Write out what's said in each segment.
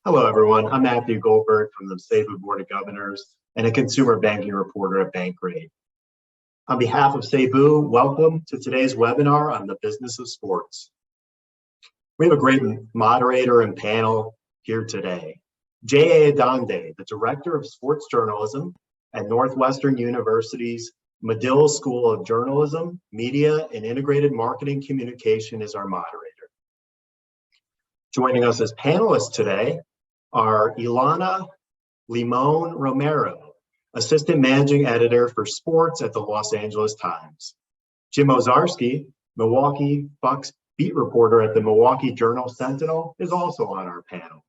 Hello, everyone. I'm Matthew Goldberg from the Cebu Board of Governors and a consumer banking reporter at Bankrate. On behalf of Cebu, welcome to today's webinar on the business of sports. We have a great moderator and panel here today. J.A. Adande, the Director of Sports Journalism at Northwestern University's Medill School of Journalism, Media, and Integrated Marketing Communication is our moderator. Joining us as panelists today are Ilana Limon Romero, Assistant Managing Editor for Sports at the Los Angeles Times. Jim Ozarski, Milwaukee Bucks beat reporter at the Milwaukee Journal-Sentinel, is also on our panel.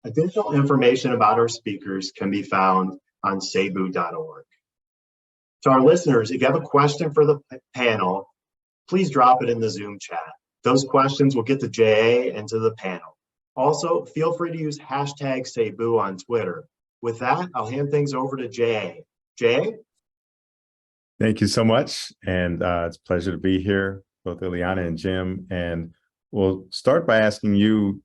Additional information about our speakers can be found on cebu.org. To our listeners, if you have a question for the panel, please drop it in the Zoom chat. Those questions will get to JA and to the panel. Also, feel free to use hashtag Cebu on Twitter. With that, I'll hand things over to JA. JA? Thank you so much. And it's a pleasure to be here, both Ileana and Jim. And we'll start by asking you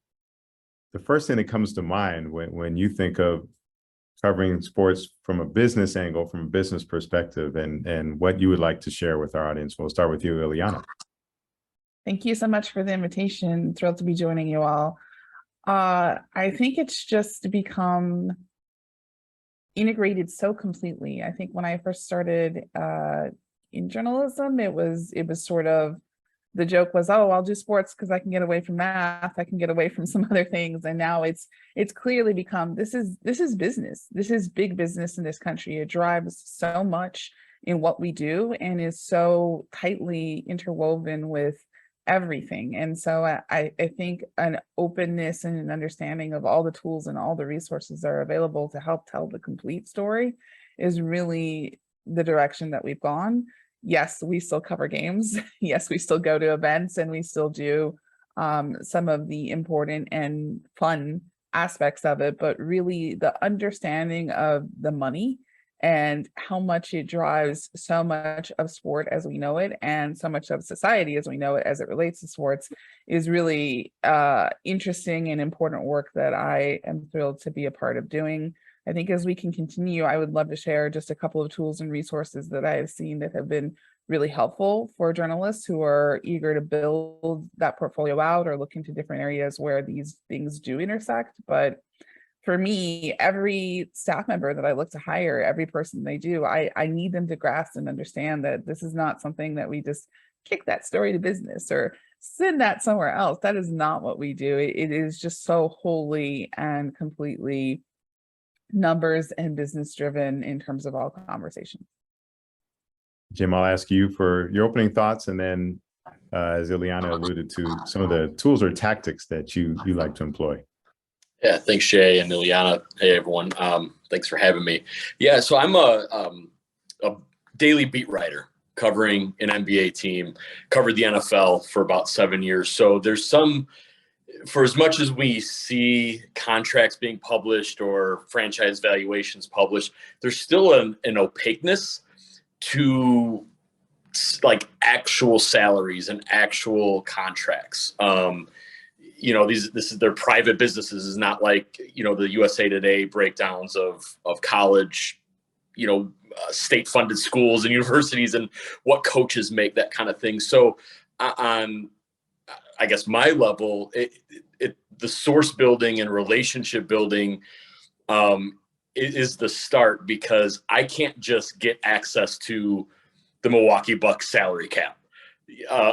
the first thing that comes to mind when you think of covering sports from a business angle, from a business perspective, and what you would like to share with our audience. We'll start with you, Ileana. Thank you so much for the invitation. Thrilled to be joining you all. I think it's just become integrated so completely. I think when I first started in journalism, it was sort of, the joke was, oh, I'll do sports because I can get away from math, I can get away from some other things. And now it's clearly become, this is business. This is big business in this country. It drives so much in what we do and is so tightly interwoven with everything. And so I think an openness and an understanding of all the tools and all the resources that are available to help tell the complete story is really the direction that we've gone. Yes, we still cover games. Yes, we still go to events and we still do some of the important and fun aspects of it, but really the understanding of the money and how much it drives so much of sport as we know it and so much of society as we know it as it relates to sports is really interesting and important work that I am thrilled to be a part of doing. I think as we can continue, I would love to share just a couple of tools and resources that I have seen that have been really helpful for journalists who are eager to build that portfolio out or look into different areas where these things do intersect. But for me, every staff member that I look to hire, every person they do, I need them to grasp and understand that this is not something that we just kick that story to business or send that somewhere else. That is not what we do. It is just so wholly and completely numbers and business driven in terms of all conversations. Jim, I'll ask you for your opening thoughts, and then as Ileana alluded to, some of the tools or tactics that you like to employ. Yeah, thanks, Jay and Ileana. Hey, everyone. Thanks for having me. Yeah, so I'm a daily beat writer covering an NBA team, covered the NFL for about 7 years. So there's some, for as much as we see contracts being published or franchise valuations published, there's still an opaqueness to like actual salaries and actual contracts. You know, this is their private businesses. Is not like, you know, the USA Today breakdowns of college, you know, state funded schools and universities and what coaches make, that kind of thing. So on, I guess, my level, the source building and relationship building is the start, because I can't just get access to the Milwaukee Bucks salary cap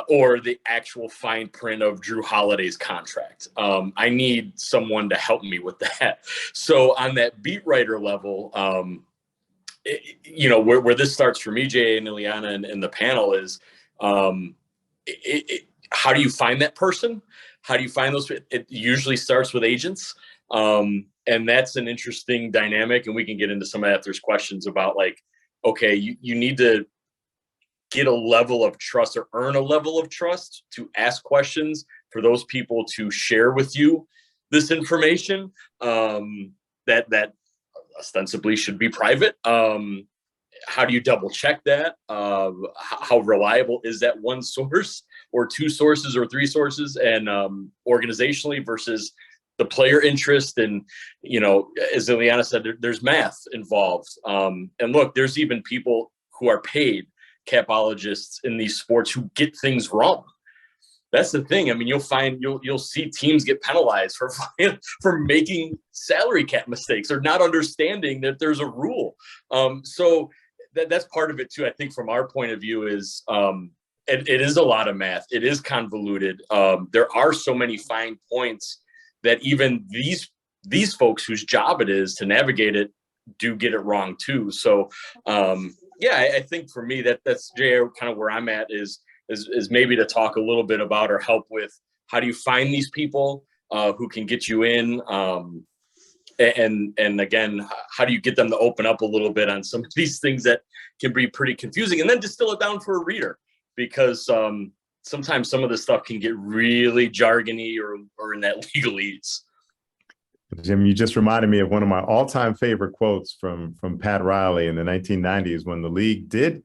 or the actual fine print of Drew Holiday's contract. I need someone to help me with that. So on that beat writer level, you know, where this starts for me, Jay and Ileana and the panel is, how do you find that person? How do you find those? It usually starts with agents. And that's an interesting dynamic. And we can get into some of that. There's questions about like, okay, you need to get a level of trust or earn a level of trust to ask questions for those people to share with you this information that ostensibly should be private. How do you double check that? How reliable is that one source or two sources or three sources? And organizationally versus the player interest, and, you know, as Ileana said, there's math involved. And look, there's even people who are paid capologists in these sports who get things wrong. That's the thing. I mean, you'll see teams get penalized for making salary cap mistakes or not understanding that there's a rule. So that's part of it too. I think from our point of view is it is a lot of math. It is convoluted. There are so many fine points that even these folks whose job it is to navigate it do get it wrong too. So yeah, I think for me that's Jay, kind of where I'm at is maybe to talk a little bit about or help with how do you find these people who can get you in, and again, how do you get them to open up a little bit on some of these things that can be pretty confusing, and then distill it down for a reader, because sometimes some of this stuff can get really jargony or in that legalese. Jim, you just reminded me of one of my all-time favorite quotes from Pat Riley in the 1990s when the league did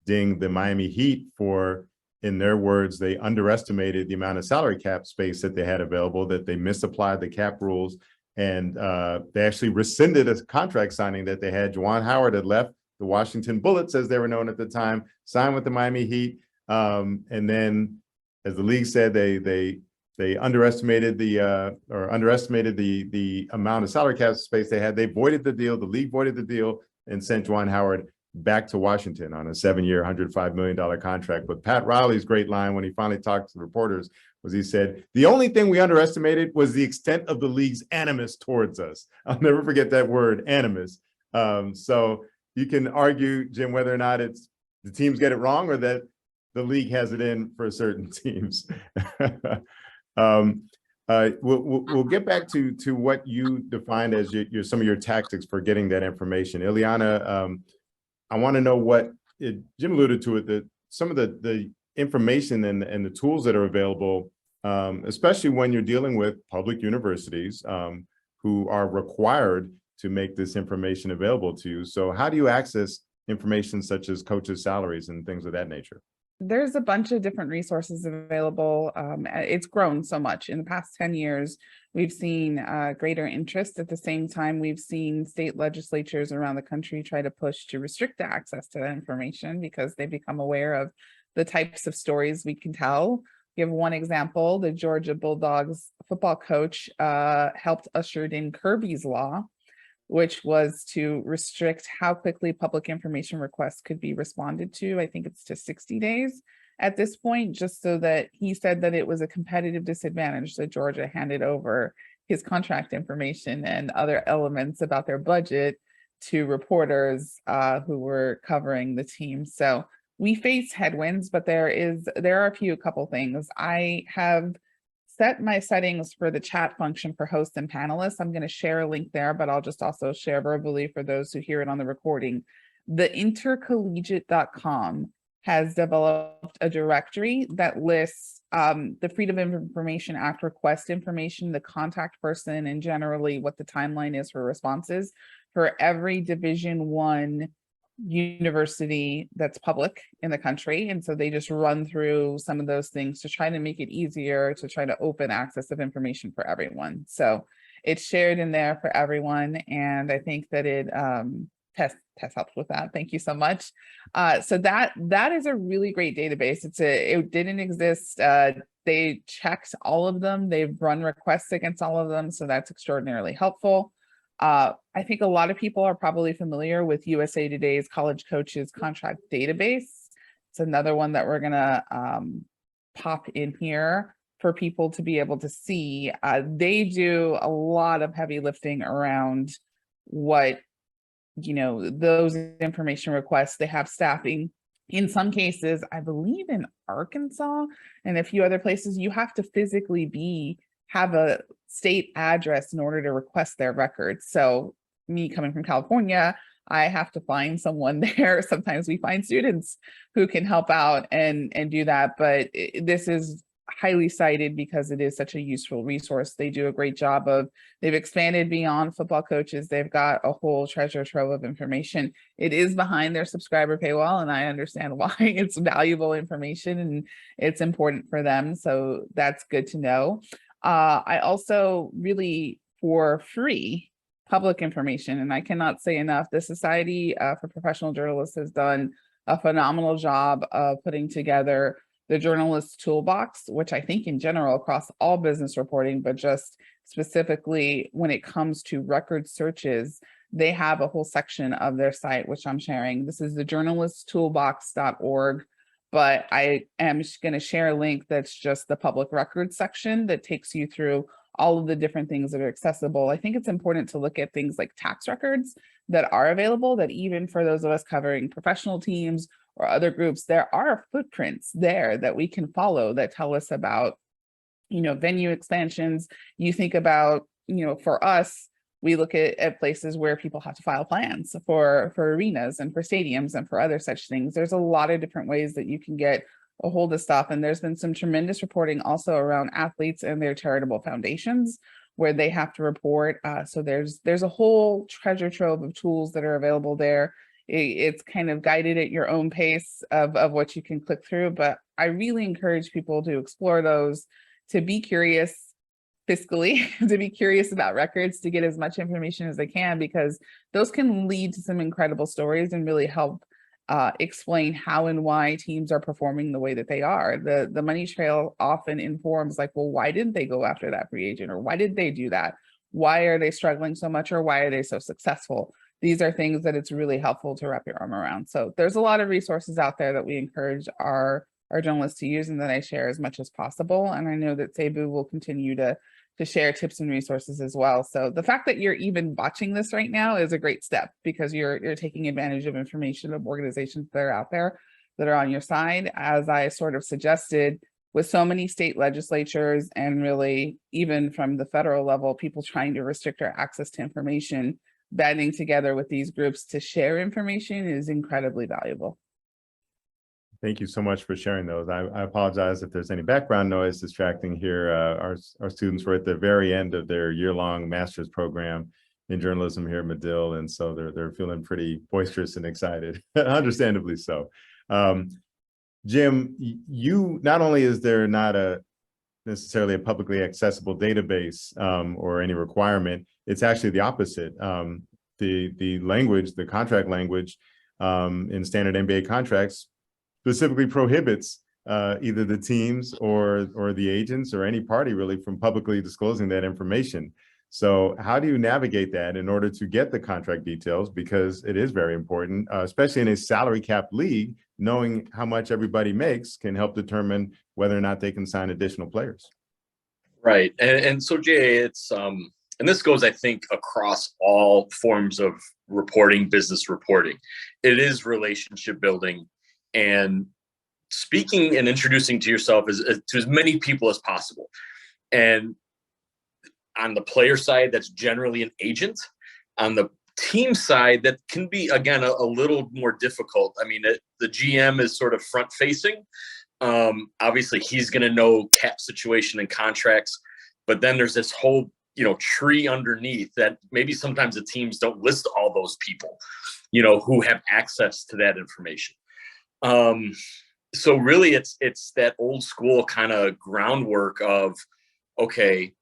ding the Miami Heat for, in their words, they underestimated the amount of salary cap space that they had available, that they misapplied the cap rules, and they actually rescinded a contract signing that they had. Juwan Howard had left the Washington Bullets, as they were known at the time, signed with the Miami Heat, and then, as the league said, they underestimated the amount of salary cap space they had. They voided the deal. The league voided the deal and sent Juwan Howard back to Washington on a 7-year, $105 million contract. But Pat Riley's great line when he finally talked to the reporters was he said, the only thing we underestimated was the extent of the league's animus towards us. I'll never forget that word, animus. So you can argue, Jim, whether or not it's the teams get it wrong or that the league has it in for certain teams. We'll get back to what you defined as some of your tactics for getting that information. Ileana, I want to know what Jim alluded to it, that some of the information and the tools that are available, especially when you're dealing with public universities who are required to make this information available to you. So how do you access information such as coaches' salaries and things of that nature? There's a bunch of different resources available. It's grown so much. In the past 10 years, we've seen greater interest. At the same time, we've seen state legislatures around the country try to push to restrict access to that information because they become aware of the types of stories we can tell. Give one example, the Georgia Bulldogs football coach helped usher in Kirby's Law, which was to restrict how quickly public information requests could be responded to. I think it's to 60 days at this point, just so that he said that it was a competitive disadvantage that Georgia handed over his contract information and other elements about their budget to reporters who were covering the team. So we face headwinds, but there are a couple things. I have set my settings for the chat function for hosts and panelists. I'm going to share a link there, but I'll just also share verbally for those who hear it on the recording. The intercollegiate.com has developed a directory that lists the Freedom of Information Act request information, the contact person, and generally what the timeline is for responses for every Division I university that's public in the country. And so they just run through some of those things to try to make it easier to try to open access of information for everyone. So it's shared in there for everyone. And I think that it Tess helped with that. Thank you so much. So that is a really great database. It didn't exist. They checked all of them. They've run requests against all of them. So that's extraordinarily helpful. I think a lot of people are probably familiar with USA Today's College Coaches Contract Database. It's another one that we're gonna pop in here for people to be able to see. They do a lot of heavy lifting around what, those information requests. They have staffing. In some cases, I believe in Arkansas and a few other places, you have to physically have a state address in order to request their records. So me coming from California, I have to find someone there. Sometimes we find students who can help out and do that. But this is highly cited because it is such a useful resource. They do a great job they've expanded beyond football coaches. They've got a whole treasure trove of information. It is behind their subscriber paywall, and I understand why. It's valuable information and it's important for them. So that's good to know. I also really, for free, public information, and I cannot say enough, the Society for Professional Journalists has done a phenomenal job of putting together the journalist toolbox, which I think in general across all business reporting, but just specifically when it comes to record searches, they have a whole section of their site, which I'm sharing. This is the journalisttoolbox.org, but I am going to share a link that's just the public records section that takes you through all of the different things that are accessible. I think it's important to look at things like tax records that are available, that even for those of us covering professional teams or other groups, there are footprints there that we can follow that tell us about, venue expansions. You think about, for us, we look at places where people have to file plans for arenas and for stadiums and for other such things. There's a lot of different ways that you can get a hold of stuff. And there's been some tremendous reporting also around athletes and their charitable foundations where they have to report. So there's a whole treasure trove of tools that are available there. It's kind of guided at your own pace of what you can click through. But I really encourage people to explore those, to be curious fiscally, to be curious about records, to get as much information as they can, because those can lead to some incredible stories and really help explain how and why teams are performing the way that they are. The money trail often informs like, well, why didn't they go after that free agent? Or why did they do that? Why are they struggling so much? Or why are they so successful? These are things that it's really helpful to wrap your arm around. So there's a lot of resources out there that we encourage our journalists to use and that I share as much as possible. And I know that Cebu will continue to share tips and resources as well. So the fact that you're even watching this right now is a great step, because you're taking advantage of information of organizations that are out there that are on your side. As I sort of suggested, with so many state legislatures and really even from the federal level, people trying to restrict our access to information, banding together with these groups to share information is incredibly valuable. Thank you so much for sharing those. I apologize if there's any background noise distracting here. Our students were at the very end of their year-long master's program in journalism here at Medill, and so they're feeling pretty boisterous and excited, understandably so. Jim, you, not only is there not necessarily a publicly accessible database or any requirement, it's actually the opposite. The language, the contract language in standard NBA contracts specifically prohibits either the teams or the agents or any party really from publicly disclosing that information. So how do you navigate that in order to get the contract details? Because it is very important, especially in a salary cap league, knowing how much everybody makes can help determine whether or not they can sign additional players. Right. And so Jay, it's and this goes, I think, across all forms of reporting, business reporting. It is relationship building and speaking and introducing to yourself to as many people as possible. And on the player side, that's generally an agent. On the team side, that can be, again, a little more difficult. I mean, the GM is sort of front facing. Obviously, he's going to know cap situation and contracts, but then there's this whole tree underneath that maybe sometimes the teams don't list all those people, who have access to that information. So really it's that old school kind of groundwork of, okay,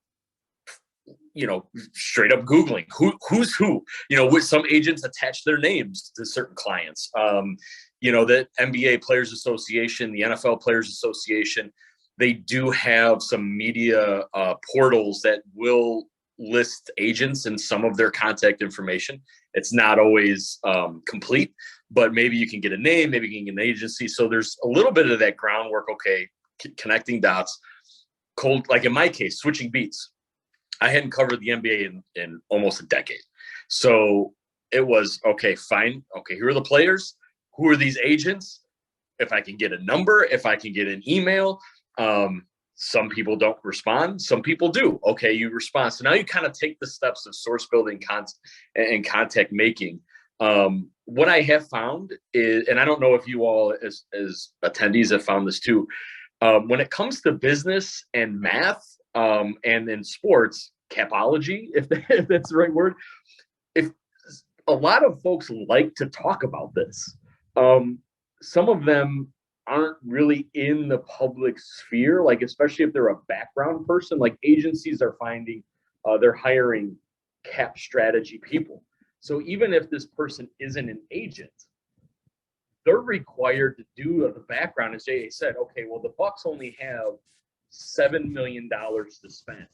straight up Googling who's who, with some agents attach their names to certain clients. The NBA Players Association, the NFL Players Association, they do have some media portals that will list agents and some of their contact information. It's not always complete, but maybe you can get a name, maybe you can get an agency. So there's a little bit of that groundwork, okay, connecting dots, cold, like in my case, switching beats. I hadn't covered the NBA in almost a decade. So it was, okay, fine. Okay, here are the players. Who are these agents? If I can get a number, if I can get an email. Some people don't respond. Some people do. Okay, you respond. So now you kind of take the steps of source building and contact making. What I have found is, and I don't know if you all as attendees have found this too, when it comes to business and math and in sports, capology, if that's the right word, if a lot of folks like to talk about this, some of them aren't really in the public sphere, like especially if they're a background person, like agencies are finding they're hiring cap strategy people. So even if this person isn't an agent, they're required to do the background, as Jay said. Okay, well, the Bucks only have $7 million to spend.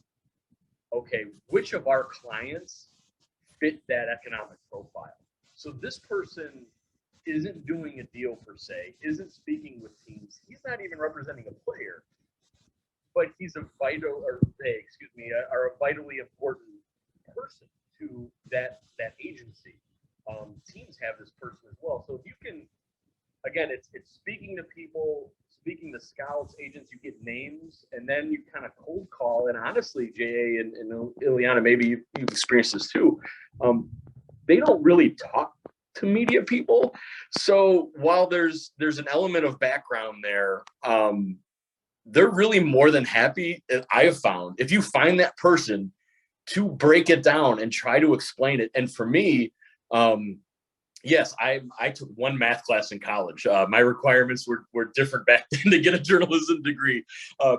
Okay, which of our clients fit that economic profile? So this person isn't doing a deal per se, isn't speaking with teams. He's not even representing a player, but he's a vitally important person to that agency. Teams have this person as well. So if you can, again, it's speaking to people, speaking to scouts, agents, you get names, and then you kind of cold call. And honestly, J.A. and Ileana, maybe you've experienced this too. They don't really talk to media people. So while there's an element of background there, they're really more than happy, I have found, if you find that person, to break it down and try to explain it. And for me, yes, I took one math class in college. My requirements were different back then to get a journalism degree.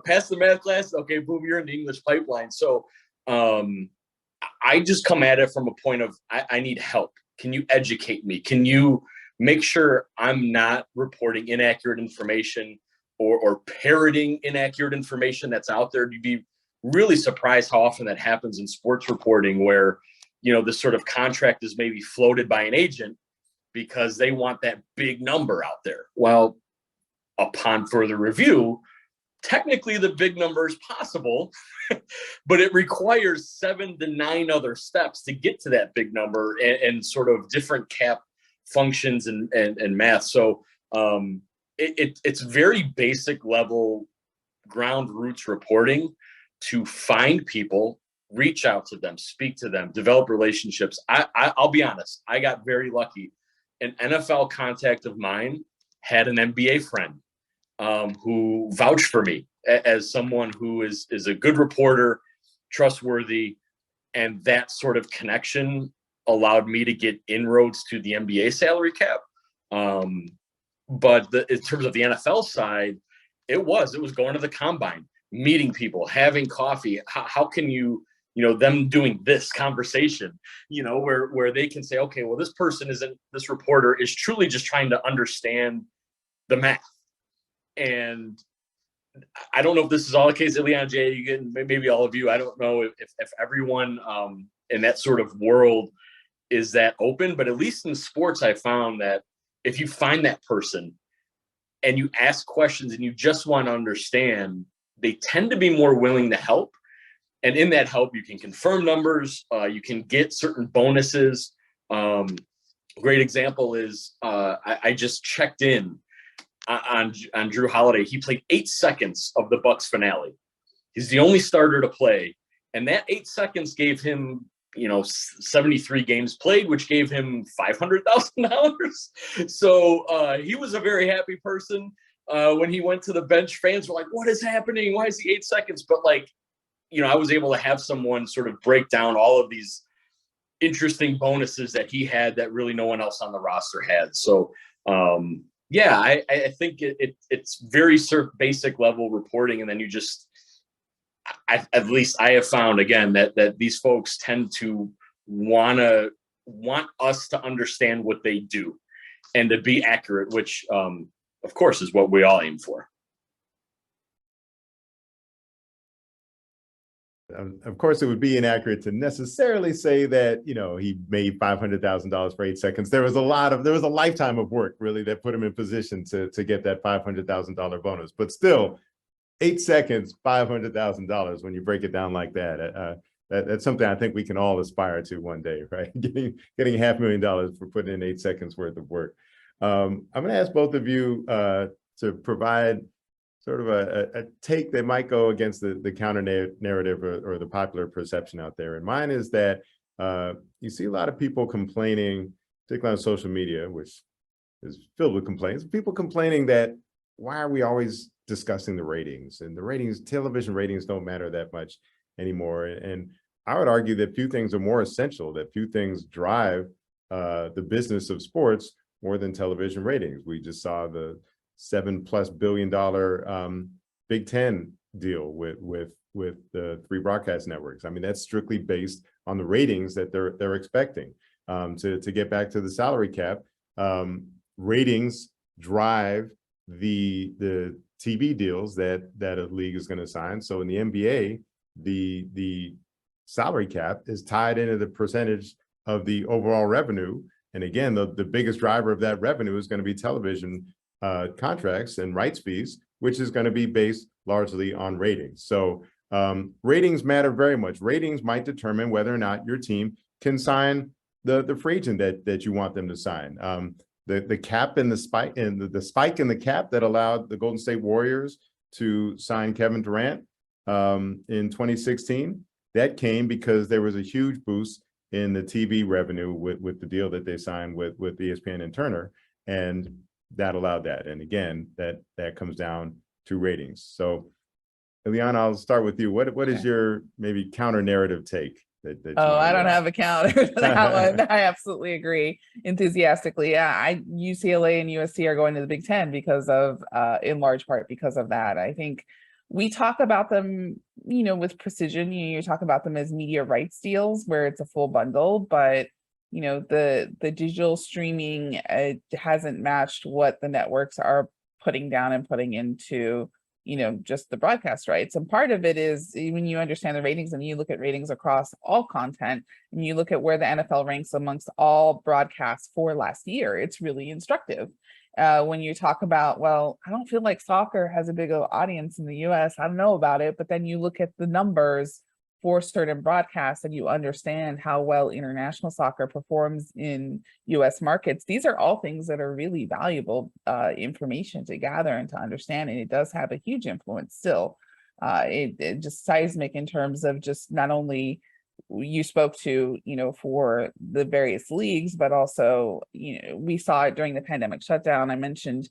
Pass the math class, okay, boom, you're in the English pipeline. So I just come at it from a point of, I need help. Can you educate me? Can you make sure I'm not reporting inaccurate information or parroting inaccurate information that's out there? You'd be really surprised how often that happens in sports reporting, where, you know, this sort of contract is maybe floated by an agent because they want that big number out there. Well, upon further review, technically the big number is possible, but it requires 7 to 9 other steps to get to that big number, and sort of different cap functions and math. So it's very basic level ground roots reporting to find people, reach out to them, speak to them, develop relationships. I'll be honest, I got very lucky. An NFL contact of mine had an NBA friend who vouched for me as someone who is a good reporter, trustworthy, and that sort of connection allowed me to get inroads to the NBA salary cap. But in terms of the NFL side, it was going to the combine, meeting people, having coffee. How can you them doing this conversation, where they can say, okay, well, this reporter is truly just trying to understand the math. And I don't know if this is all the case, Ileana, Jay, maybe all of you. I don't know if everyone in that sort of world is that open, but at least in sports, I found that if you find that person and you ask questions and you just want to understand, they tend to be more willing to help. And in that help, you can confirm numbers, you can get certain bonuses. Great example is I just checked in on Drew Holiday. He played 8 seconds of the Bucks finale. He's the only starter to play, and that 8 seconds gave him 73 games played, which gave him $500,000. So he was a very happy person. When he went to the bench, fans were like, what is happening? Why is he 8 seconds? But I was able to have someone sort of break down all of these interesting bonuses that he had that really no one else on the roster had. So I think it's very basic level reporting. And then you just, at least I have found, again, that these folks tend to want us to understand what they do and to be accurate, which of course is what we all aim for. Of course, it would be inaccurate to necessarily say that, he made $500,000 for 8 seconds. There was a lifetime of work really that put him in position to get that $500,000 bonus. But still, 8 seconds, $500,000 when you break it down like that. That's something I think we can all aspire to one day, right? Getting $500,000 for putting in 8 seconds worth of work. I'm going to ask both of you to provide sort of a take that might go against the counter narrative or the popular perception out there. And mine is that you see a lot of people complaining, particularly on social media, which is filled with complaints, people complaining that why are we always discussing the ratings? And the ratings, television ratings don't matter that much anymore. And I would argue that few things are more essential, that few things drive the business of sports more than television ratings. We just saw the $7+ billion Big Ten deal with the 3 broadcast networks. I mean, that's strictly based on the ratings that they're expecting. To get back to the salary cap, ratings drive the TV deals that a league is going to sign. So in the NBA, the salary cap is tied into the percentage of the overall revenue. And again, the biggest driver of that revenue is going to be television contracts and rights fees, which is going to be based largely on ratings. So ratings matter very much. Ratings might determine whether or not your team can sign the free agent that you want them to sign. The cap and the spike the spike in the cap that allowed the Golden State Warriors to sign Kevin Durant in 2016, that came because there was a huge boost in the TV revenue with the deal that they signed with ESPN and Turner, and that allowed that. And again, that comes down to ratings. So, Ileana, I'll start with you. What is your maybe counter narrative take? I don't have a counter to that one. I absolutely agree enthusiastically. Yeah, UCLA and USC are going to the Big Ten because of, in large part because of that. I think we talk about them, with precision. You talk about them as media rights deals where it's a full bundle, but the digital streaming hasn't matched what the networks are putting down and putting into just the broadcast rights. And part of it is when you understand the ratings and you look at ratings across all content and you look at where the NFL ranks amongst all broadcasts for last year, it's really instructive. When you talk about, well, I don't feel like soccer has a big audience in the US. I don't know about it. But then you look at the numbers for certain broadcasts and you understand how well international soccer performs in US markets. These are all things that are really valuable information to gather and to understand. And it does have a huge influence still. It just seismic in terms of just not only you spoke to, for the various leagues, but also, we saw it during the pandemic shutdown. I mentioned,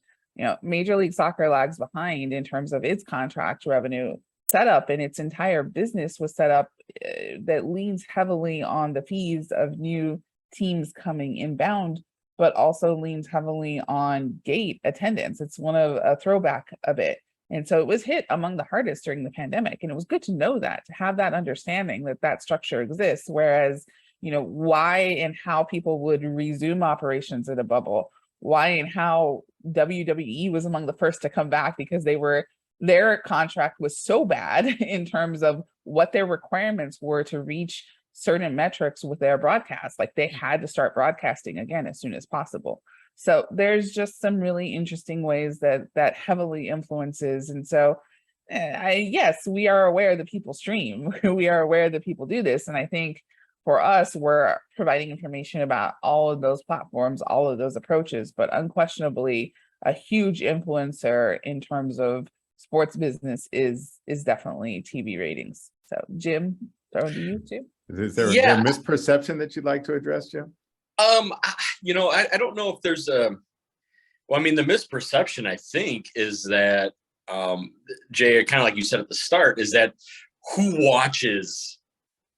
Major League Soccer lags behind in terms of its contract revenue setup, and its entire business was set up that leans heavily on the fees of new teams coming inbound, but also leans heavily on gate attendance. It's one of a throwback a bit. And so it was hit among the hardest during the pandemic. And it was good to know that, to have that understanding that structure exists. Whereas, why and how people would resume operations in a bubble, why and how WWE was among the first to come back because their contract was so bad in terms of what their requirements were to reach certain metrics with their broadcast. Like they had to start broadcasting again as soon as possible. So there's just some really interesting ways that heavily influences. And so yes, we are aware that people stream. We are aware that people do this. And I think for us, we're providing information about all of those platforms, all of those approaches, but unquestionably a huge influencer in terms of sports business is definitely TV ratings. So Jim, throw to you too. Is there a misperception that you'd like to address, Jim? I don't know if there's the misperception I think is that, Jay, kind of like you said at the start, is that who watches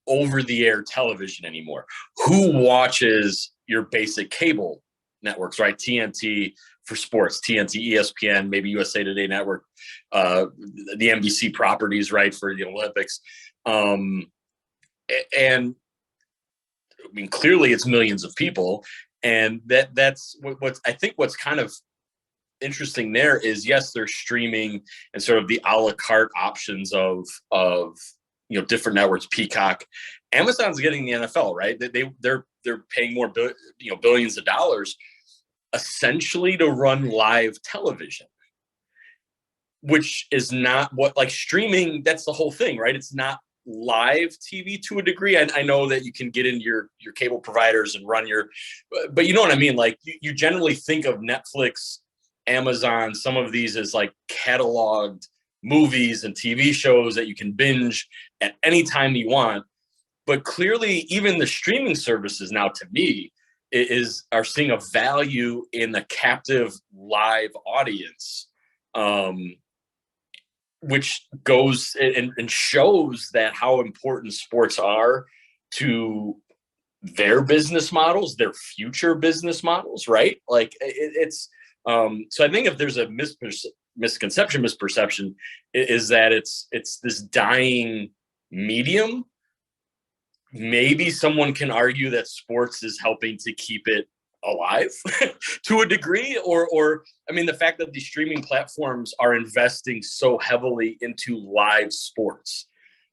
over the air television anymore? Who watches your basic cable networks, right? TNT for sports, TNT, ESPN, maybe USA Today Network, the NBC properties, right, for the Olympics. And I mean, clearly it's millions of people. And that's what's I think what's kind of interesting there is, yes, they're streaming and sort of the a la carte options of different networks, Peacock. Amazon's getting the NFL, right? They're paying more billions of dollars essentially to run live television, which is not what, like, streaming, that's the whole thing, right? It's not live TV to a degree. I know that you can get into your cable providers and run but you know what I mean? Like you generally think of Netflix, Amazon, some of these as like cataloged movies and TV shows that you can binge at any time you want. But clearly even the streaming services now, to me, are seeing a value in the captive live audience, which goes and shows that how important sports are to their business models, their future business models, right? Like it's So I think if there's a misperception is that it's this dying medium. Maybe someone can argue that sports is helping to keep it alive to a degree, or I mean, the fact that these streaming platforms are investing so heavily into live sports.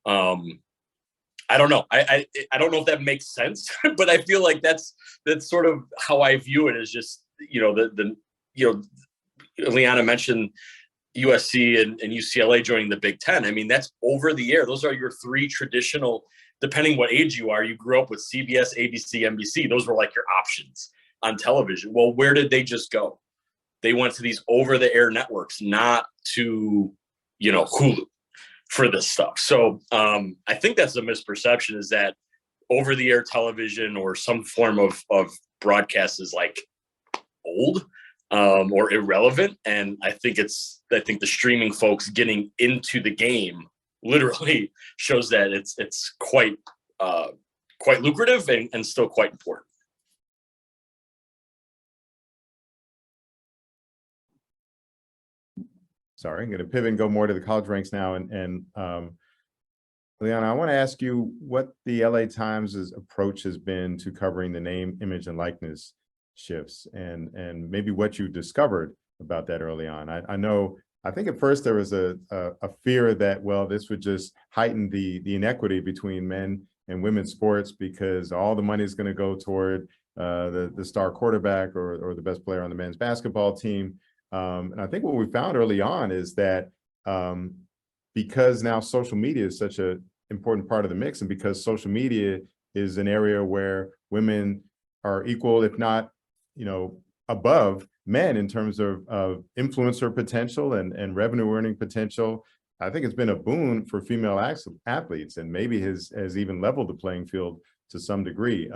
I don't know. I don't know if that makes sense, but I feel like that's sort of how I view it. Is just, Liana mentioned USC and UCLA joining the Big Ten. I mean, that's over the air. Those are your three traditional, depending what age you are. You grew up with CBS, ABC, NBC. Those were like your options on television. Well, where did they just go? They went to these over-the-air networks, not to, Hulu for this stuff. So I think that's a misperception, is that over-the-air television or some form of broadcast is like old or irrelevant. And I think the streaming folks getting into the game literally shows that it's quite lucrative and still quite important. Sorry, I'm going to pivot and go more to the college ranks now. And Liana, I want to ask you what the LA Times' approach has been to covering the name, image, and likeness shifts, and maybe what you discovered about that early on. I think at first there was a fear that, well, this would just heighten the inequity between men and women's sports, because all the money is going to go toward the star quarterback or the best player on the men's basketball team. And I think what we found early on is that because now social media is such an important part of the mix, and because social media is an area where women are equal, if not, above men in terms of influencer potential and revenue earning potential, I think it's been a boon for female athletes, and maybe has even leveled the playing field to some degree.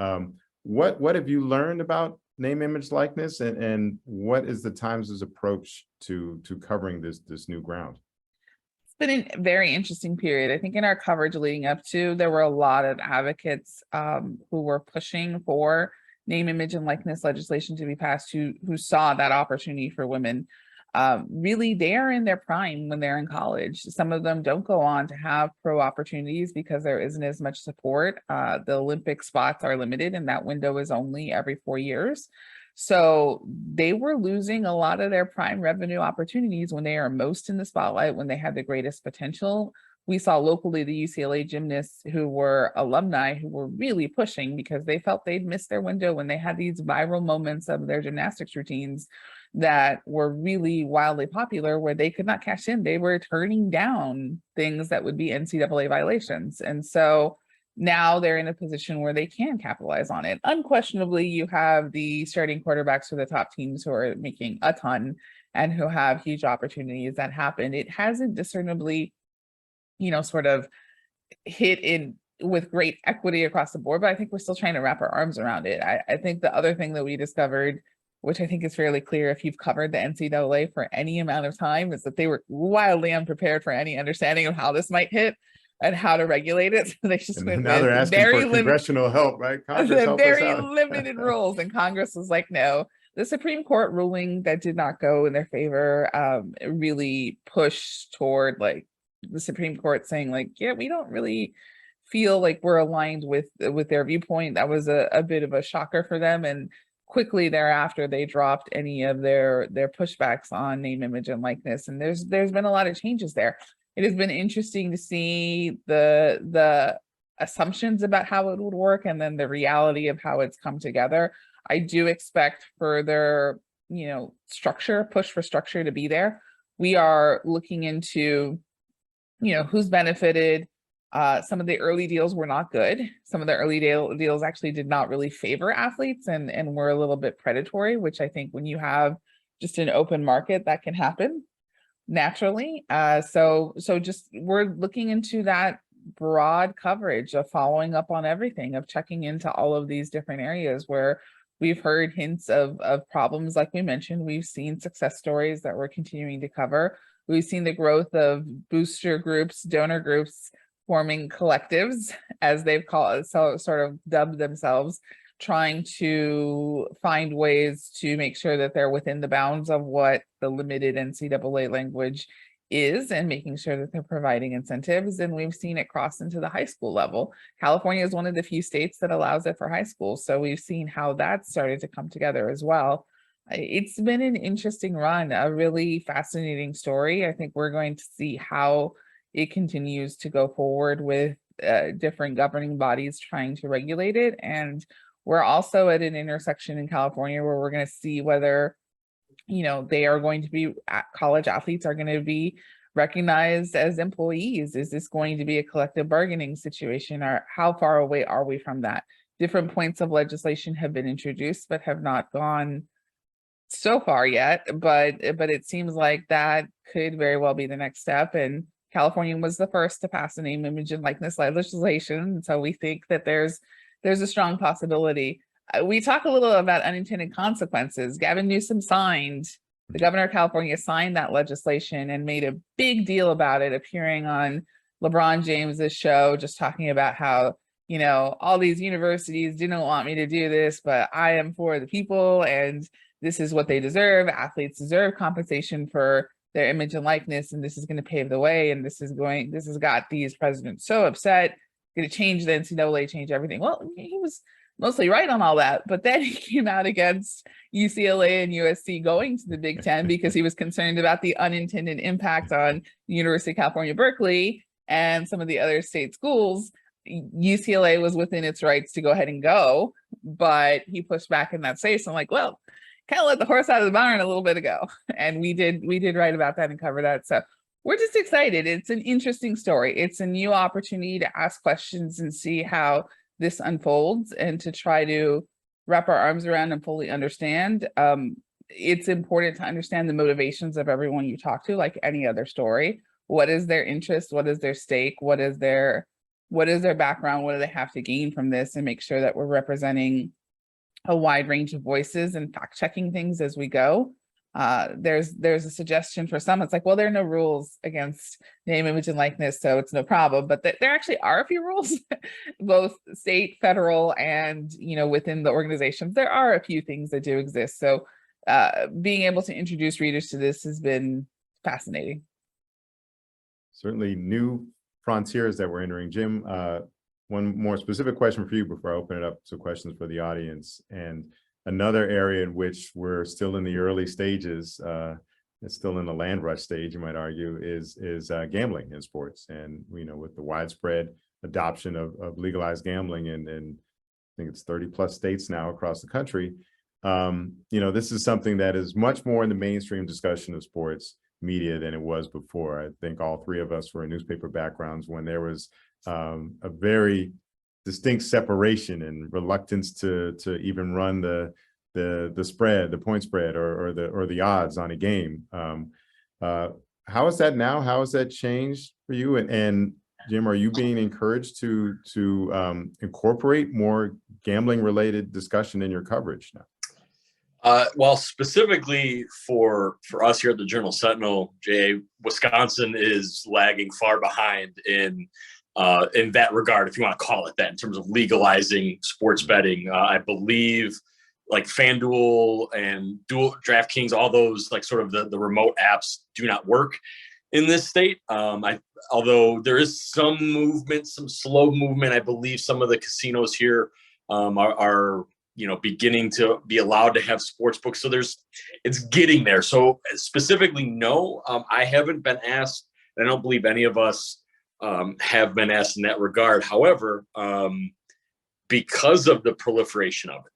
What have you learned about name, image, likeness, and what is the Times' approach to covering this new ground? It's been a very interesting period. I think in our coverage leading up to, there were a lot of advocates who were pushing for name, image, and likeness legislation to be passed, who saw that opportunity for women. Really, they are in their prime when they're in college. Some of them don't go on to have pro opportunities because there isn't as much support. The Olympic spots are limited, and that window is only every 4 years. So they were losing a lot of their prime revenue opportunities when they are most in the spotlight, when they had the greatest potential. We saw locally the UCLA gymnasts who were alumni who were really pushing because they felt they'd missed their window when they had these viral moments of their gymnastics routines that were really wildly popular, where they could not cash in. They were turning down things that would be NCAA violations. And so now they're in a position where they can capitalize on it. Unquestionably, you have the starting quarterbacks for the top teams who are making a ton and who have huge opportunities that happen. It hasn't discernibly, sort of hit in with great equity across the board, but I think we're still trying to wrap our arms around it. I think the other thing that we discovered, which I think is fairly clear if you've covered the NCAA for any amount of time, is that they were wildly unprepared for any understanding of how this might hit and how to regulate it. So they just went now they're asking very for congressional help, right? Congress, help very us out. limited rules, and Congress was like, no. The Supreme Court ruling that did not go in their favor really pushed toward the Supreme Court saying yeah, we don't really feel like we're aligned with their viewpoint. That was a bit of a shocker for them, and quickly thereafter they dropped any of their pushbacks on name, image, and likeness. And there's been a lot of changes there. It has been interesting to see the assumptions about how it would work and then the reality of how it's come together. I do expect further, push for structure to be there. We are looking into who's benefited. Some of the early deals were not good. Some of the early deals actually did not really favor athletes and were a little bit predatory, which I think when you have just an open market, that can happen naturally. So just we're looking into that broad coverage of following up on everything, of checking into all of these different areas where we've heard hints of problems. Like we mentioned, we've seen success stories that we're continuing to cover. We've seen the growth of booster groups, donor groups, forming collectives, as they've called, so sort of dubbed themselves, trying to find ways to make sure that they're within the bounds of what the limited NCAA language is, and making sure that they're providing incentives. And we've seen it cross into the high school level. California is one of the few states that allows it for high school. So we've seen how that started to come together as well. It's been an interesting run, a really fascinating story. I think we're going to see how it continues to go forward with different governing bodies trying to regulate it. And we're also at an intersection in California where we're going to see whether, you know, they are going to be, college athletes are going to be recognized as employees. Is this going to be a collective bargaining situation, or how far away are we from that? Different points of legislation have been introduced, but have not gone so far yet, but it seems like that could very well be the next step. And California was the first to pass a name, image, and likeness legislation. So we think that there's a strong possibility. We talk a little about unintended consequences. Gavin Newsom the governor of California signed that legislation and made a big deal about it, appearing on LeBron James's show, just talking about how, you know, all these universities didn't want me to do this, but I am for the people, and this is what they deserve. Athletes deserve compensation for their image and likeness, and this is going to pave the way. And this has got these presidents so upset, going to change the NCAA, change everything. Well, he was mostly right on all that, but then he came out against UCLA and USC going to the Big Ten because he was concerned about the unintended impact on the University of California, Berkeley, and some of the other state schools. UCLA was within its rights to go ahead and go, but he pushed back in that space. I'm like, well, kind of let the horse out of the barn a little bit ago. And we did write about that and cover that. So we're just excited. It's an interesting story. It's a new opportunity to ask questions and see how this unfolds, and to try to wrap our arms around and fully understand. It's important to understand the motivations of everyone you talk to, like any other story. What is their interest? What is their stake? What is their background? What do they have to gain from this? And make sure that we're representing a wide range of voices and fact checking things as we go. There's a suggestion for some. It's like, well, there are no rules against name, image, and likeness, so it's no problem. But there actually are a few rules, both state, federal, and, you know, within the organizations, there are a few things that do exist. So being able to introduce readers to this has been fascinating. Certainly new frontiers that we're entering. Jim, one more specific question for you before I open it up to questions for the audience. And another area in which we're still in the early stages, it's still in the land rush stage, you might argue, is gambling in sports. And, you know, with the widespread adoption of legalized gambling in I think it's 30 plus states now across the country, you know, this is something that is much more in the mainstream discussion of sports media than it was before. I think all three of us were in newspaper backgrounds when there was a very distinct separation and reluctance to even run the spread, the point spread, or the odds on a game. How is that now? How has that changed for you? And Jim, are you being encouraged to incorporate more gambling related discussion in your coverage now? Well, specifically for us here at the Journal Sentinel, Jay, Wisconsin is lagging far behind in that regard, if you want to call it that, in terms of legalizing sports betting. I believe like FanDuel and DraftKings, all those like sort of the remote apps do not work in this state. Although there is some movement, some slow movement. I believe some of the casinos here are you know, beginning to be allowed to have sports books. So it's getting there. So specifically, no, I haven't been asked. I don't believe any of us have been asked in that regard. However, because of the proliferation of it,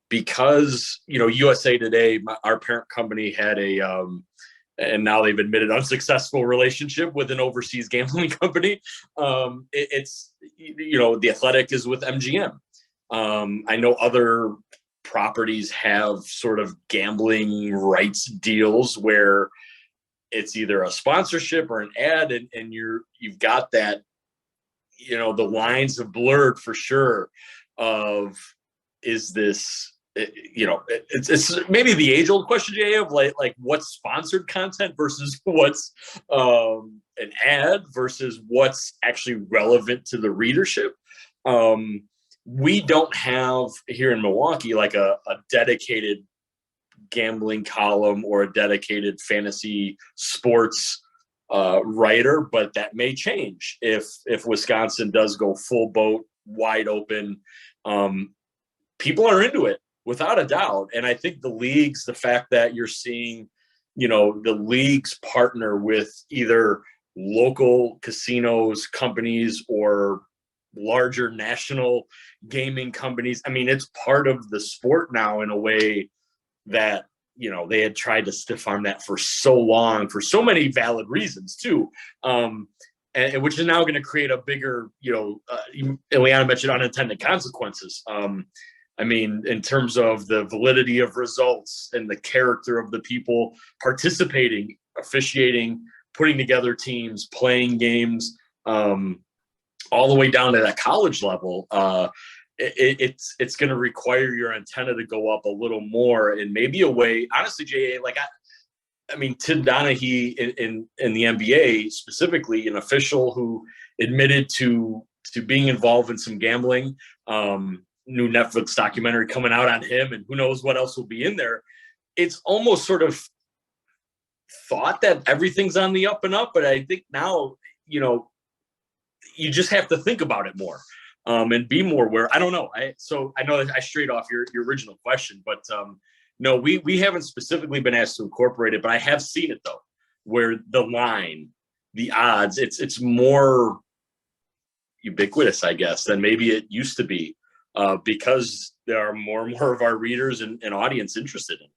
because, you know, USA Today, our parent company, had and now they've admitted unsuccessful relationship with an overseas gambling company. It's, you know, The Athletic is with MGM. I know other properties have sort of gambling rights deals where it's either a sponsorship or an ad, and you've got that, you know, the lines have blurred for sure of, is this, you know, it's maybe the age old question, Jay, of like what's sponsored content versus what's an ad versus what's actually relevant to the readership. we don't have here in Milwaukee like a dedicated gambling column or a dedicated fantasy sports writer, but that may change if Wisconsin does go full boat, wide open. People are into it without a doubt. And I think the leagues, the fact that you're seeing, you know, the leagues partner with either local casinos, companies, or larger national gaming companies. I mean, it's part of the sport now in a way that, you know, they had tried to stiff arm that for so long, for so many valid reasons too. And which is now going to create a bigger, you know, Ileana mentioned unintended consequences. I mean, in terms of the validity of results and the character of the people participating, officiating, putting together teams, playing games, all the way down to that college level, it's going to require your antenna to go up a little more, and maybe a way, honestly, JA, like I mean, Tim Donaghy in the NBA specifically, an official who admitted to being involved in some gambling. New Netflix documentary coming out on him, and who knows what else will be in there. It's almost sort of thought that everything's on the up and up, but I think now, you know, you just have to think about it more, and be more aware. I don't know. So I know that I strayed off your original question, but no, we haven't specifically been asked to incorporate it, but I have seen it though, where the line, the odds, it's more ubiquitous, I guess, than maybe it used to be, because there are more and more of our readers and audience interested in it.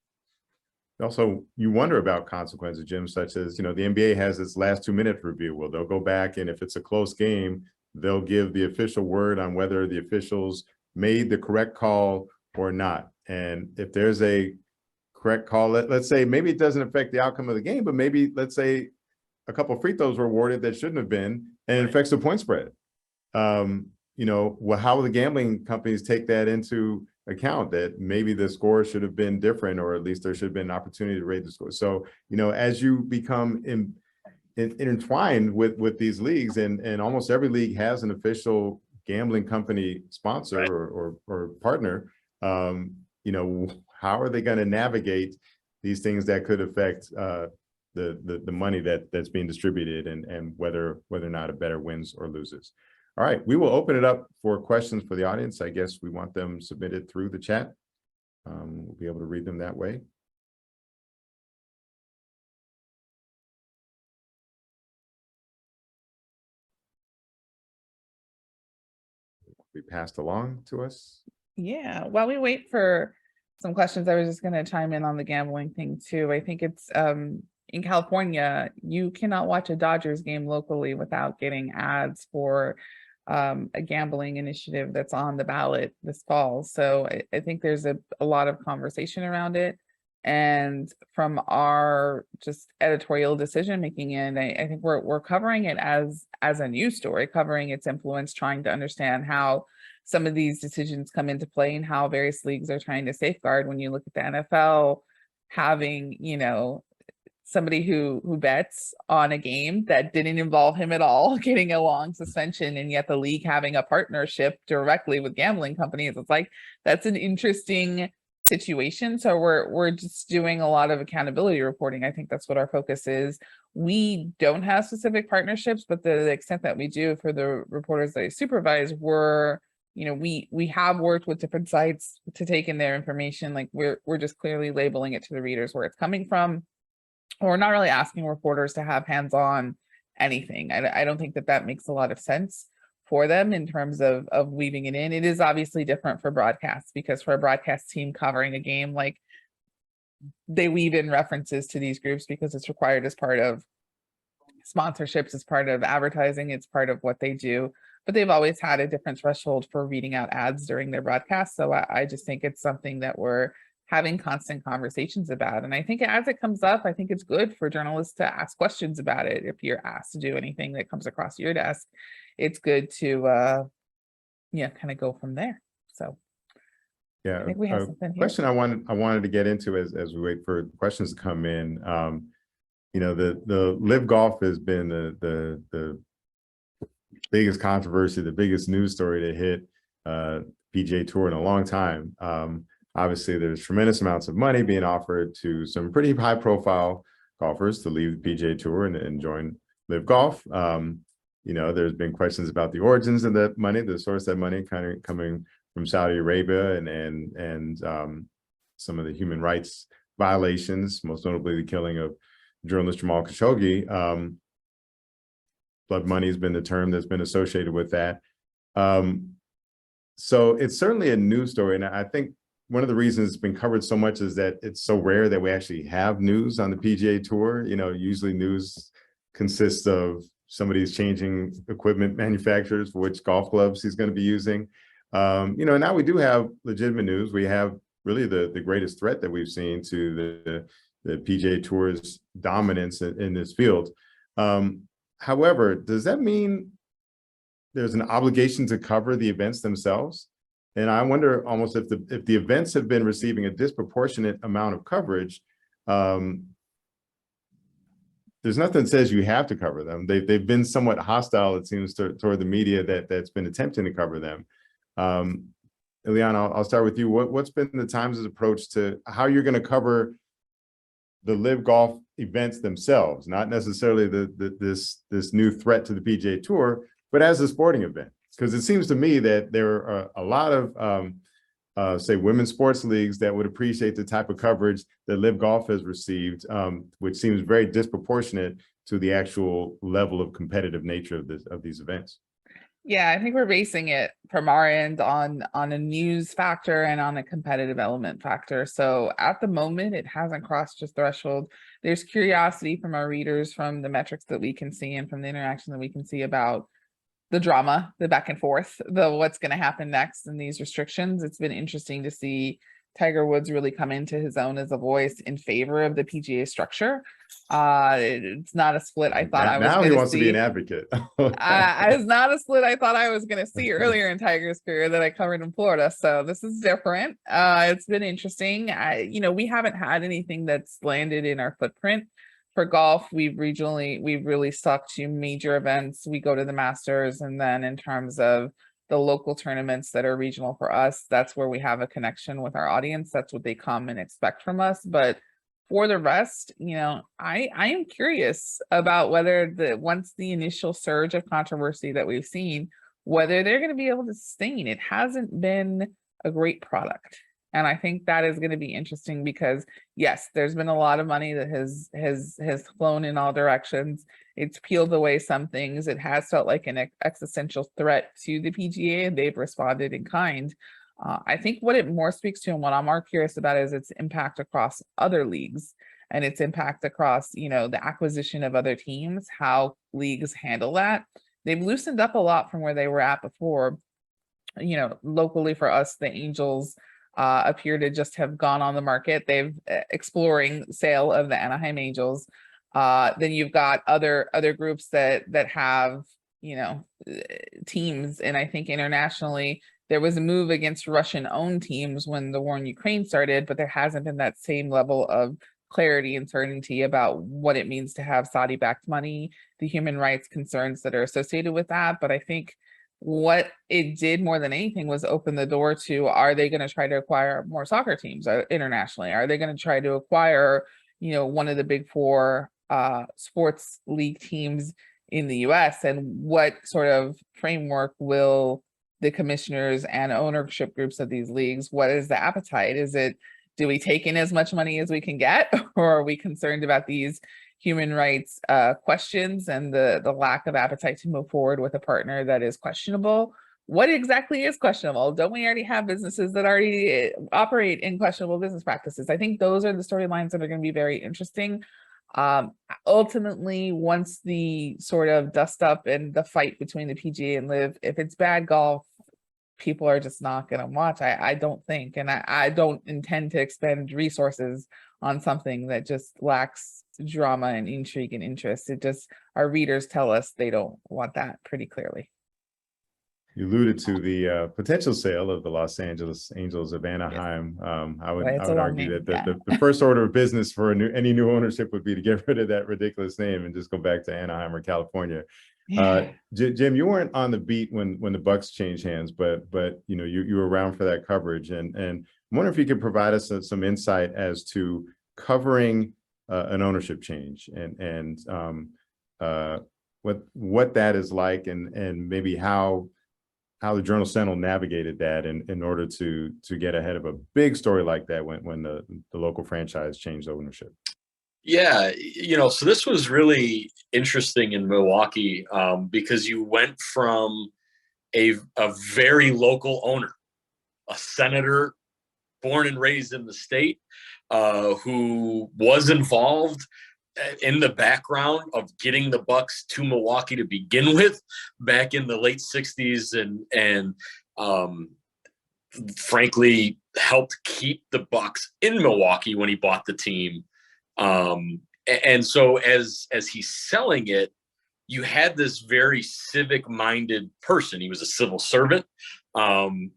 Also, you wonder about consequences, Jim, such as, you know, the NBA has its last 2-minute review. Well, they'll go back, and if it's a close game, they'll give the official word on whether the officials made the correct call or not. And if there's a correct call, let's say maybe it doesn't affect the outcome of the game, but maybe let's say a couple of free throws were awarded that shouldn't have been, and it affects the point spread. You know, well, how will the gambling companies take that into account, that maybe the score should have been different, or at least there should have been an opportunity to raise the score? So, you know, as you become intertwined with these leagues, and almost every league has an official gambling company sponsor, right, or partner, you know, how are they going to navigate these things that could affect the money that's being distributed, and whether or not a bettor wins or loses? All right, we will open it up for questions for the audience. I guess we want them submitted through the chat. We'll be able to read them that way. Be passed along to us. Yeah, while we wait for some questions, I was just going to chime in on the gambling thing too. I think it's in California, you cannot watch a Dodgers game locally without getting ads for a gambling initiative that's on the ballot this fall. So I think there's a lot of conversation around it. And from our just editorial decision making in, I think we're covering it as a news story, covering its influence, trying to understand how some of these decisions come into play and how various leagues are trying to safeguard. When you look at the NFL having, you know, somebody who bets on a game that didn't involve him at all getting a long suspension, and yet the league having a partnership directly with gambling companies, it's like, that's an interesting situation. So we're just doing a lot of accountability reporting. I think that's what our focus is. We don't have specific partnerships, but the extent that we do for the reporters that I supervise, you know, we have worked with different sites to take in their information. Like we're just clearly labeling it to the readers where it's coming from. We're not really asking reporters to have hands-on anything. I don't think that makes a lot of sense for them in terms of weaving it in. It is obviously different for broadcasts, because for a broadcast team covering a game, like, they weave in references to these groups because it's required as part of sponsorships, as part of advertising, it's part of what they do. But they've always had a different threshold for reading out ads during their broadcast. So I just think it's something that we're having constant conversations about. And I think as it comes up, I think it's good for journalists to ask questions about it. If you're asked to do anything that comes across your desk, it's good to kind of go from there. So yeah, I think we have something here. Question I wanted to get into as we wait for questions to come in. You know, the LIV Golf has been the biggest controversy, the biggest news story to hit PGA Tour in a long time. Obviously, there's tremendous amounts of money being offered to some pretty high-profile golfers to leave the PGA Tour and join LIV Golf. You know, there's been questions about the origins of that money, the source of that money kind of coming from Saudi Arabia and some of the human rights violations, most notably the killing of journalist Jamal Khashoggi. Blood money has been the term that's been associated with that. So it's certainly a news story. And I think one of the reasons it's been covered so much is that it's so rare that we actually have news on the PGA Tour. You know, usually news consists of somebody's changing equipment manufacturers for which golf clubs he's going to be using. You know, now we do have legitimate news. We have really the greatest threat that we've seen to the PGA Tour's dominance in this field. However, does that mean there's an obligation to cover the events themselves? And I wonder almost if the events have been receiving a disproportionate amount of coverage, there's nothing that says you have to cover them. They've been somewhat hostile, it seems, toward the media that's been attempting to cover them. Ileana, I'll start with you. What's been the Times' approach to how you're going to cover the LIV Golf events themselves, not necessarily this new threat to the PGA Tour, but as a sporting event? Because it seems to me that there are a lot of, say, women's sports leagues that would appreciate the type of coverage that LIV Golf has received, which seems very disproportionate to the actual level of competitive nature of these events. Yeah, I think we're basing it from our end on a news factor and on a competitive element factor. So at the moment, it hasn't crossed just threshold. There's curiosity from our readers, from the metrics that we can see and from the interaction that we can see about the drama, the back and forth, the what's going to happen next in these restrictions. It's been interesting to see Tiger Woods really come into his own as a voice in favor of the PGA structure. It's not a split I thought I was going to see. Now he wants to be an advocate. It's not a split I thought I was going to see earlier in Tiger's career that I covered in Florida. So this is different. It's been interesting. You know, we haven't had anything that's landed in our footprint. For golf, we've really stuck to major events. We go to the Masters, and then in terms of the local tournaments that are regional for us, that's where we have a connection with our audience. That's what they come and expect from us. But for the rest, you know, I am curious about whether once the initial surge of controversy that we've seen, whether they're going to be able to sustain. It hasn't been a great product. And I think that is going to be interesting because, yes, there's been a lot of money that has flown in all directions. It's peeled away some things. It has felt like an existential threat to the PGA, and they've responded in kind. I think what it more speaks to and what I'm more curious about is its impact across other leagues and its impact across, you know, the acquisition of other teams, how leagues handle that. They've loosened up a lot from where they were at before. You know, locally for us, the Angels appear to just have gone on the market. They've exploring sale of the Anaheim Angels. Then you've got other groups that have, you know, teams. And I think internationally, there was a move against Russian-owned teams when the war in Ukraine started, but there hasn't been that same level of clarity and certainty about what it means to have Saudi-backed money, the human rights concerns that are associated with that. But I think what it did more than anything was open the door to, are they going to try to acquire more soccer teams internationally? Are they going to try to acquire, you know, one of the big four sports league teams in the US? And what sort of framework will the commissioners and ownership groups of these leagues, what is the appetite? Is it, do we take in as much money as we can get? Or are we concerned about these human rights questions and the lack of appetite to move forward with a partner that is questionable? What exactly is questionable? Don't we already have businesses that already operate in questionable business practices? I think those are the storylines that are going to be very interesting. Ultimately, once the sort of dust up and the fight between the PGA and LIV, if it's bad golf, people are just not going to watch. I don't think, and I don't intend to expend resources on something that just lacks drama and intrigue and interest. It just, our readers tell us they don't want that pretty clearly. You alluded to the potential sale of the Los Angeles Angels of Anaheim. I would argue that the first order of business for any new ownership would be to get rid of that ridiculous name and just go back to Anaheim or California. Jim, you weren't on the beat when the Bucks changed hands, but you were around for that coverage, and I'm wondering if you could provide us some insight as to covering an ownership change and what that is like, and maybe how the Journal-Sentinel navigated that in order to get ahead of a big story like that when the local franchise changed ownership. Yeah, so this was really interesting in Milwaukee because you went from a very local owner, a senator born and raised in the state, who was involved in the background of getting the Bucks to Milwaukee to begin with back in the late 60s and frankly helped keep the Bucks in Milwaukee when he bought the team. And so as he's selling it, you had this very civic-minded person. He was a civil servant.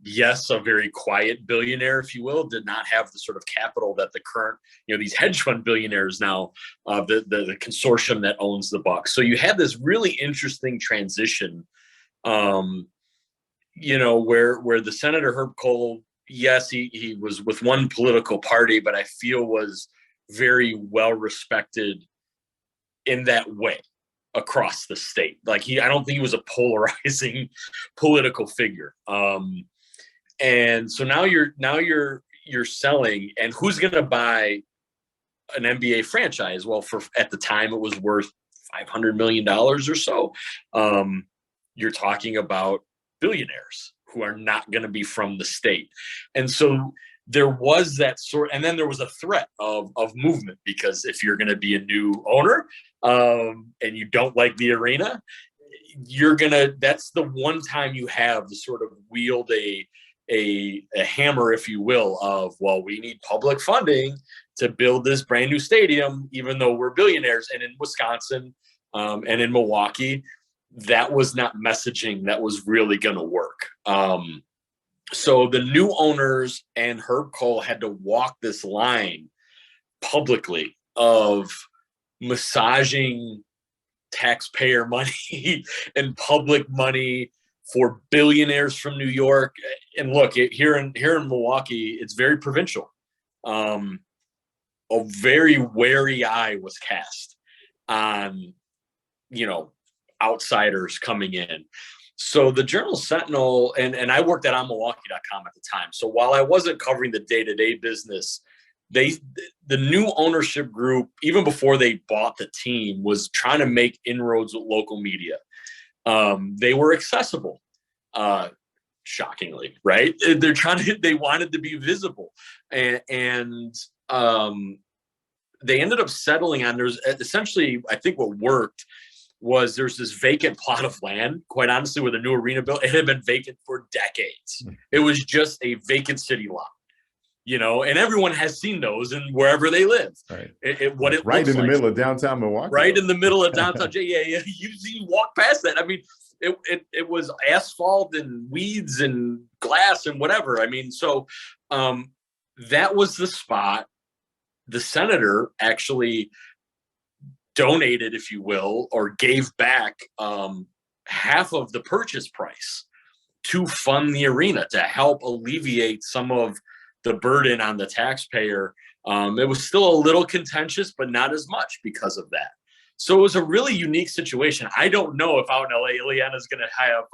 Yes, a very quiet billionaire, if you will, did not have the sort of capital that the current, these hedge fund billionaires now, the consortium that owns the Bucks. So you had this really interesting transition, where the Senator Herb Kohl, yes, he was with one political party, but I feel was very well respected in that way across the state. Like I don't think he was a polarizing political figure. And so now you're selling, and who's going to buy an NBA franchise? Well, at the time it was worth $500 million or so. You're talking about billionaires who are not going to be from the state. And so there was that and then there was a threat of movement, because if you're going to be a new owner and you don't like the arena, that's the one time you have to sort of wield a hammer, if you will, of, well, we need public funding to build this brand new stadium, even though we're billionaires. And in Wisconsin and in Milwaukee, that was not messaging that was really going to work. So the new owners and Herb Kohl had to walk this line publicly of massaging taxpayer money and public money for billionaires from New York. And look, here in Milwaukee, it's very provincial. A very wary eye was cast on, outsiders coming in. So the Journal-Sentinel, and I worked at onmilwaukee.com at the time. So while I wasn't covering the day-to-day business, the new ownership group, even before they bought the team, was trying to make inroads with local media. They were accessible, shockingly, right? They wanted to be visible. And they ended up settling on, there's essentially, I think what worked was there's this vacant plot of land, quite honestly, where the new arena built. It had been vacant for decades. It was just a vacant city lot, and everyone has seen those and wherever they live. Right. Right in the middle of downtown Milwaukee. Right in the middle of downtown. Yeah. You walk past that. I mean, it was asphalt and weeds and glass and whatever. I mean, so that was the spot. The senator actually donated, if you will, or gave back half of the purchase price to fund the arena, to help alleviate some of the burden on the taxpayer. It was still a little contentious, but not as much because of that. So it was a really unique situation. I don't know if out in LA, Ileana's going to have,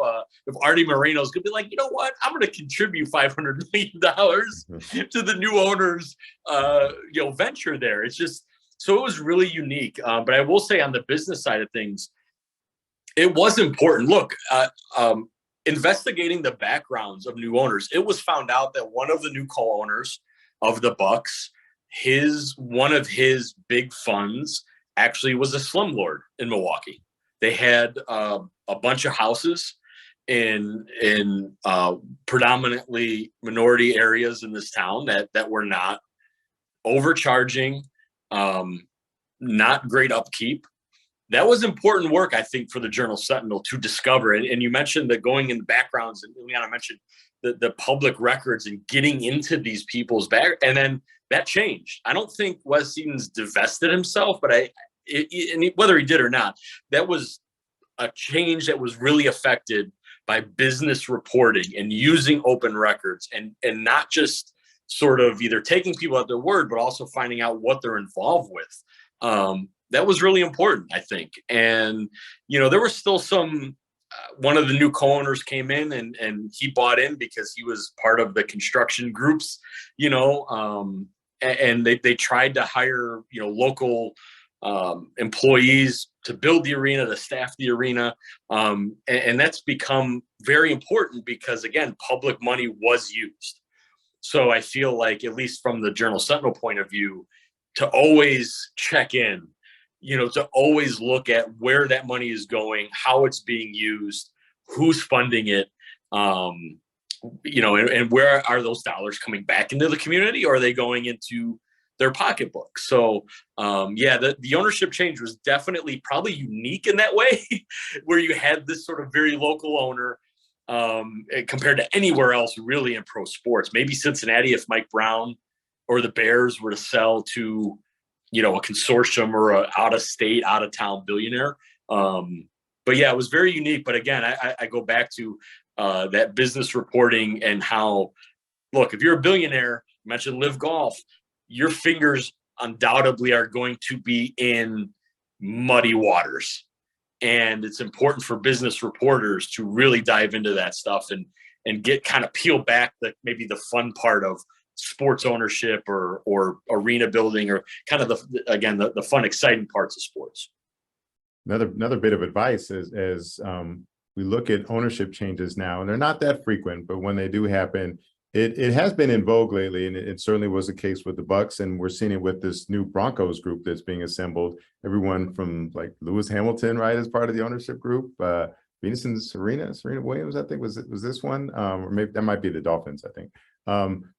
if Artie Moreno's going to be like, you know what, I'm going to contribute $500 million to the new owner's, venture there. It's just, so it was really unique. But I will say on the business side of things, it was important. Look, investigating the backgrounds of new owners, it was found out that one of the new co-owners of the Bucks, one of his big funds actually was a slumlord in Milwaukee. They had a bunch of houses in predominantly minority areas in this town that were not overcharging, not great upkeep. That was important work, I think, for the Journal-Sentinel to discover. And you mentioned that going in the backgrounds, and Ileana mentioned the public records and getting into these people's back. And then that changed. I don't think Wes Edens divested himself, but whether he did or not, that was a change that was really affected by business reporting and using open records, and not just sort of either taking people at their word, but also finding out what they're involved with. That was really important, I think. And, there was still some, one of the new co-owners came in and he bought in because he was part of the construction groups, and they tried to hire, local employees to build the arena, to staff the arena. And that's become very important because, again, public money was used. So I feel like, at least from the Journal Sentinel point of view, to always check in, to always look at where that money is going, how it's being used, who's funding it, and where are those dollars coming back into the community, or are they going into their pocketbook? So, the ownership change was definitely probably unique in that way, where you had this sort of very local owner, compared to anywhere else really in pro sports. Maybe Cincinnati, if Mike Brown or the Bears were to sell to, a consortium or a out-of-state, out-of-town billionaire. But yeah, it was very unique. But again, I go back to that business reporting and how, look, if you're a billionaire, you mentioned LIV Golf, your fingers undoubtedly are going to be in muddy waters. And it's important for business reporters to really dive into that stuff and get kind of peel back maybe the fun part of sports ownership or arena building, or kind of the fun, exciting parts of sports. Another bit of advice is, as we look at ownership changes now, and they're not that frequent, but when they do happen, it has been in vogue lately, and it certainly was the case with the Bucks, and we're seeing it with this new Broncos group that's being assembled. Everyone from like Lewis Hamilton, right, as part of the ownership group. Venus and Serena Williams, I think was this one, or maybe that might be the Dolphins, I think.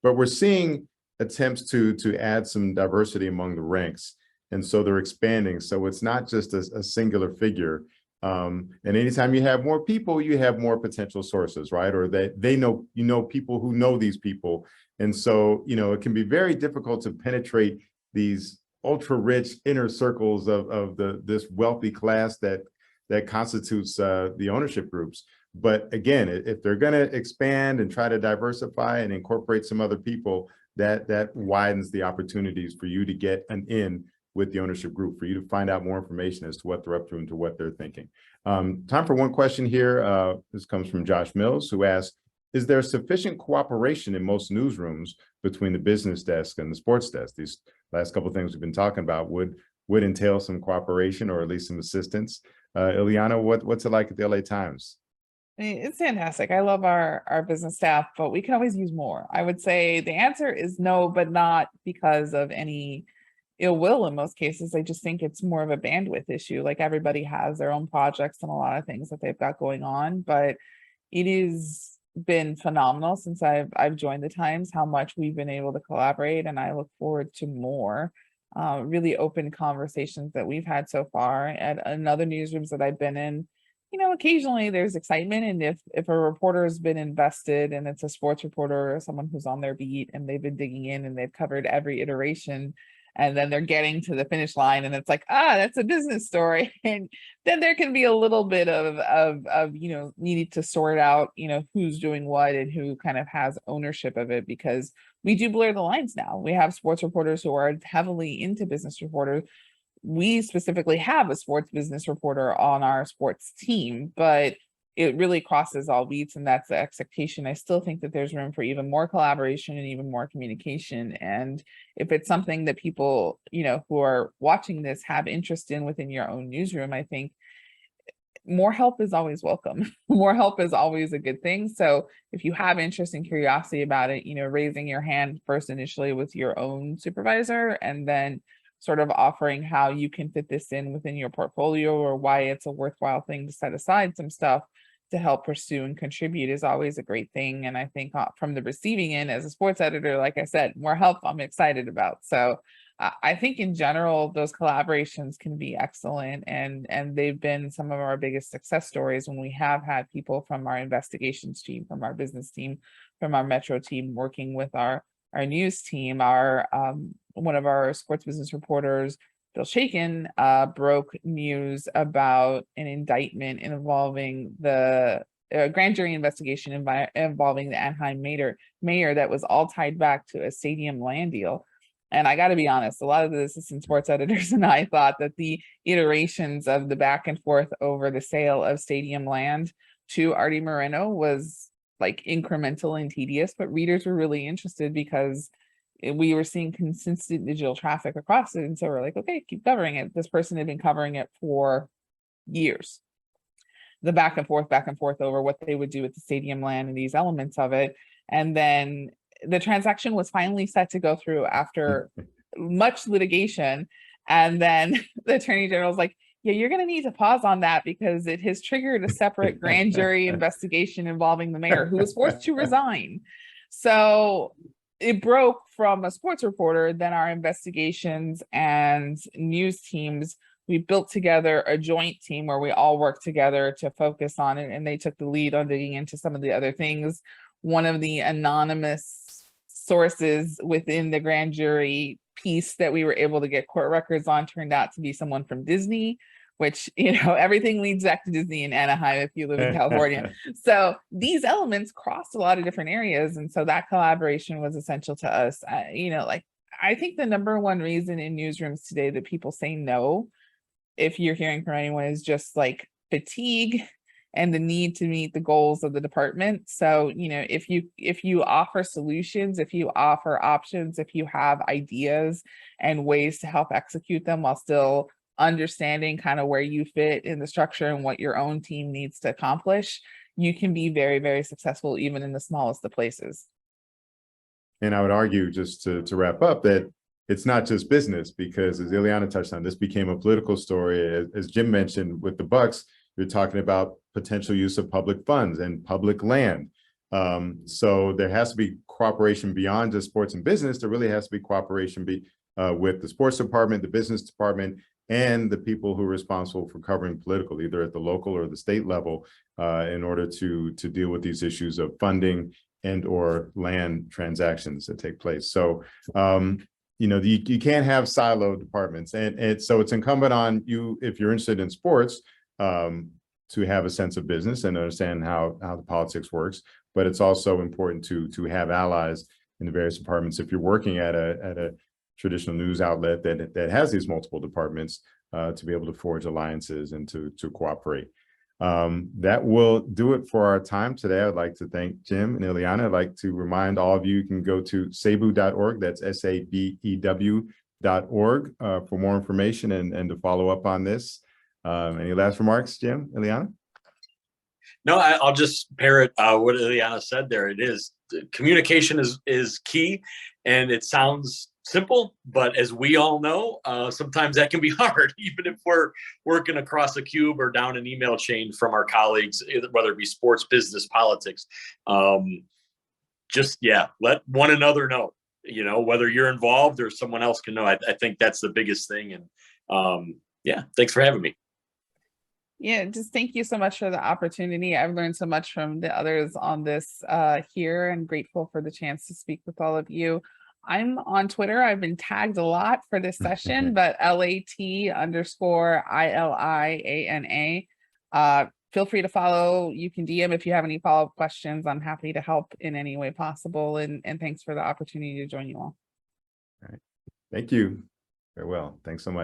But we're seeing attempts to add some diversity among the ranks, and so they're expanding. So it's not just a singular figure. And anytime you have more people, you have more potential sources, right? Or they know, people who know these people. And so, it can be very difficult to penetrate these ultra rich inner circles of this wealthy class that constitutes the ownership groups. But again, if they're going to expand and try to diversify and incorporate some other people, that widens the opportunities for you to get an in with the ownership group, for you to find out more information as to what they're up to and to what they're thinking. Time for one question here. This comes from Josh Mills, who asks, is there sufficient cooperation in most newsrooms between the business desk and the sports desk? These last couple of things we've been talking about would entail some cooperation, or at least some assistance. Ileana, what's it like at the LA Times? I mean, it's fantastic. I love our business staff, but we can always use more. I would say the answer is no, but not because of any ill will in most cases. I just think it's more of a bandwidth issue. Like, everybody has their own projects and a lot of things that they've got going on, but it has been phenomenal since I've joined the Times, how much we've been able to collaborate, and I look forward to more really open conversations that we've had so far at other newsrooms that I've been in. Occasionally there's excitement, and if a reporter has been invested and it's a sports reporter or someone who's on their beat and they've been digging in and they've covered every iteration, and then they're getting to the finish line and it's like, that's a business story, and then there can be a little bit of needing to sort out who's doing what and who kind of has ownership of it, because we do blur the lines now. We have sports reporters who are heavily into business reporters. We specifically have a sports business reporter on our sports team, but it really crosses all beats, and that's the expectation. I still think that there's room for even more collaboration and even more communication. And if it's something that people, who are watching this have interest in within your own newsroom, I think more help is always welcome. More help is always a good thing. So if you have interest and curiosity about it, raising your hand first initially with your own supervisor, and then sort of offering how you can fit this in within your portfolio, or why it's a worthwhile thing to set aside some stuff to help pursue and contribute, is always a great thing. And I think from the receiving end, as a sports editor, like I said, more help I'm excited about. So I think in general, those collaborations can be excellent, and they've been some of our biggest success stories when we have had people from our investigations team, from our business team, from our Metro team working with our news team. One of our sports business reporters Bill Shaken broke news about an indictment involving the grand jury investigation involving the Anaheim mayor that was all tied back to a stadium land deal. And I got to be honest, a lot of the assistant sports editors and I thought that the iterations of the back and forth over the sale of stadium land to Artie Moreno was like incremental and tedious, but readers were really interested because we were seeing consistent digital traffic across it. And so we're like, okay, keep covering it. This person had been covering it for years. The back and forth over what they would do with the stadium land and these elements of it. And then the transaction was finally set to go through after much litigation. And then the attorney general was like, yeah, you're going to need to pause on that because it has triggered a separate grand jury investigation involving the mayor who was forced to resign. So it broke from a sports reporter. Then our investigations and news teams, we built together a joint team where we all worked together to focus on it. And they took the lead on digging into some of the other things. One of the anonymous sources within the grand jury piece that we were able to get court records on turned out to be someone from Disney, which, you know, everything leads back to Disney in Anaheim if you live in California. So these elements crossed a lot of different areas. And so that collaboration was essential to us. You know, like, I think the number one reason in newsrooms today that people say no, if you're hearing from anyone, is just like fatigue and the need to meet the goals of the department. So, you know, if you offer solutions, if you offer options, if you have ideas and ways to help execute them while still understanding kind of where you fit in the structure and what your own team needs to accomplish, you can be very, very successful even in the smallest of places. And I would argue, just to wrap up, that it's not just business, because as Ileana touched on, this became a political story. As Jim mentioned with the Bucks, you're talking about potential use of public funds and public land. So there has to be cooperation beyond just sports and business. There really has to be cooperation with the sports department, the business department, and the people who are responsible for covering political, either at the local or the state level, in order to deal with these issues of funding and or land transactions that take place. So, you know, you can't have siloed departments. And so it's incumbent on you, if you're interested in sports, to have a sense of business and understand how the politics works. But it's also important to have allies in the various departments. If you're working at a traditional news outlet that has these multiple departments, to be able to forge alliances and to cooperate. That will do it for our time today. I'd like to thank Jim and Ileana. I'd like to remind all of you can go to sabew.org. That's SABEW.org for more information and to follow up on this. Any last remarks, Jim, Ileana? No, I'll just parrot what Ileana said there. It is, communication is key, and it sounds simple, but as we all know, sometimes that can be hard, even if we're working across a cube or down an email chain from our colleagues, whether it be sports, business, politics. Just, yeah, let one another know, you know, whether you're involved or someone else can know. I think that's the biggest thing. And yeah, thanks for having me. Yeah, just thank you so much for the opportunity. I've learned so much from the others on this here, and grateful for the chance to speak with all of you. I'm on Twitter. I've been tagged a lot for this session, but LAT_ILIANA. Feel free to follow. You can DM if you have any follow-up questions. I'm happy to help in any way possible. And thanks for the opportunity to join you all. All right. Thank you. Very well. Thanks so much.